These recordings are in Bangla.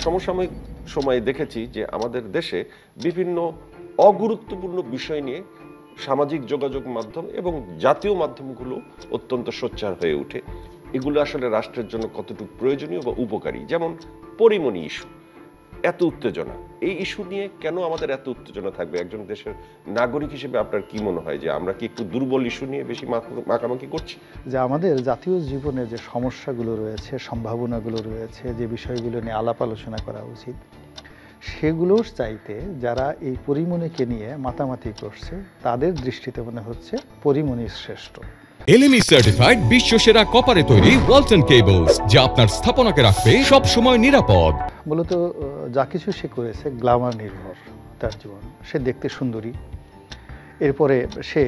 সমসাময়িক সময়ে দেখেছি যে আমাদের দেশে বিভিন্ন অগুরুত্বপূর্ণ বিষয় নিয়ে সামাজিক যোগাযোগ মাধ্যম এবং জাতীয় মাধ্যমগুলো অত্যন্ত সোচ্চার হয়ে ওঠে। এগুলো আসলে রাষ্ট্রের জন্য কতটুকু প্রয়োজনীয় বা উপকারী, যেমন পরিমণি ইস্যু, এত উত্তেজনা। এই ইস্যু নিয়ে কেন আমাদের এত উত্তেজনা থাকবে? একজন দেশের নাগরিক হিসেবে আপনার কি মনে হয় যে আমরা কি একটু দুর্বল ইস্যু নিয়ে বেশি মাখামাখি করছি? যে আমাদের জাতীয় জীবনে যে সমস্যাগুলো রয়েছে, সম্ভাবনাগুলো রয়েছে, যে বিষয়গুলো নিয়ে আলাপ আলোচনা করা উচিত, সেগুলোর চাইতে যারা এই পরিমণিকে নিয়ে মাতামাতি করছে তাদের দৃষ্টিতে মনে হচ্ছে পরিমণি শ্রেষ্ঠ। এলএমই সার্টিফাইড বিশ্বসেরা কপারে তৈরি ওয়ালটন কেবলস, যা আপনার স্থাপনাকে রাখবে সব সময় নিরাপদ। মূলত যা কিছু সে করেছে গ্ল্যামার নির্ভর তার জীবন। সে দেখতে সুন্দরী, এরপরে সে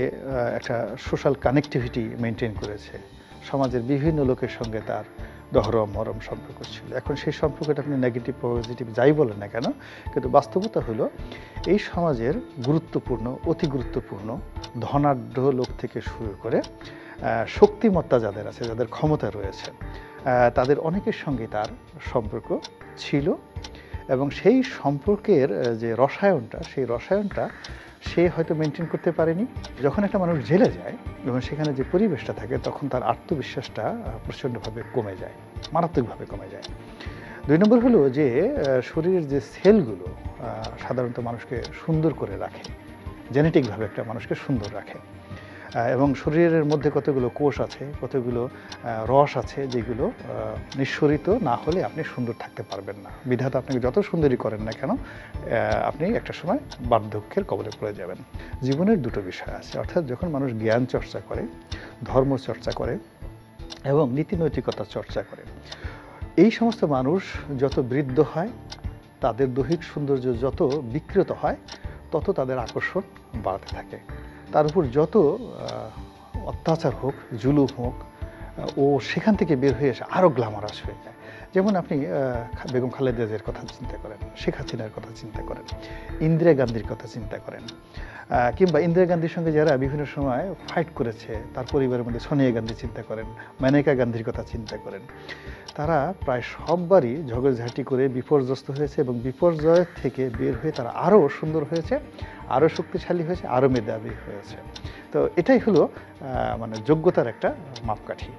একটা সোশ্যাল কানেক্টিভিটি মেনটেন করেছে, সমাজের বিভিন্ন লোকের সঙ্গে তার দহরম মরম সম্পর্ক ছিল। এখন সেই সম্পর্কটা আপনি নেগেটিভ পজিটিভ যাই বলেন না কেন, কিন্তু বাস্তবতা হলো এই সমাজের গুরুত্বপূর্ণ, অতি গুরুত্বপূর্ণ ধনাঢ্য লোক থেকে শুরু করে শক্তিমত্তা যাদের আছে, যাদের ক্ষমতা রয়েছে, তাদের অনেকের সঙ্গে তার সম্পর্ক ছিল। এবং সেই সম্পর্কের যে রসায়নটা, সেই রসায়নটা সে হয়তো মেনটেন করতে পারেনি। যখন একটা মানুষ জেলে যায় এবং সেখানে যে পরিবেশটা থাকে, তখন তার আত্মবিশ্বাসটা প্রচণ্ডভাবে কমে যায়, মারাত্মকভাবে কমে যায়। 2 নম্বর হলো যে শরীরের যে সেলগুলো সাধারণত মানুষকে সুন্দর করে রাখে, জেনেটিকভাবে একটা মানুষকে সুন্দর রাখে, এবং শরীরের মধ্যে কতগুলো কোষ আছে, কতগুলো রস আছে, যেগুলো নিঃসরিত না হলে আপনি সুন্দর থাকতে পারবেন না। বিধাতা আপনাকে যত সুন্দরী করেন না কেন, আপনি একটা সময় বার্ধক্যের কবলে পড়ে যাবেন। জীবনের 2টো বিষয় আছে, অর্থাৎ যখন মানুষ জ্ঞান চর্চা করে, ধর্ম চর্চা করে এবং নীতিনৈতিকতা চর্চা করে, এই সমস্ত মানুষ যত বৃদ্ধ হয়, তাদের দৈহিক সৌন্দর্য যত বিকৃত হয়, তত তাদের আকর্ষণ বাড়তে থাকে। তার উপর যত অত্যাচার হোক, জুলুম হোক, ও সেখান থেকে বের হয়ে এসে আরও গ্ল্যামারাস হয়ে যায়। যেমন আপনি বেগম খালেদা জিয়ার কথা চিন্তা করেন, শেখ হাসিনার কথা চিন্তা করেন, ইন্দিরা গান্ধীর কথা চিন্তা করেন, কিংবা ইন্দিরা গান্ধীর সঙ্গে যারা বিভিন্ন সময় ফাইট করেছে, তার পরিবারের মধ্যে সোনিয়া গান্ধী চিন্তা করেন, মেনকা গান্ধীর কথা চিন্তা করেন। তারা প্রায় সববারই ঝগড়াঝাঁটি করে বিপর্যস্ত হয়েছে এবং বিপর্যয় থেকে বের হয়ে তারা আরও সুন্দর হয়েছে, আরও শক্তিশালী হয়েছে, আরও মেধাবী হয়েছে। তো এটাই হলো মানে যোগ্যতার একটা মাপকাঠি।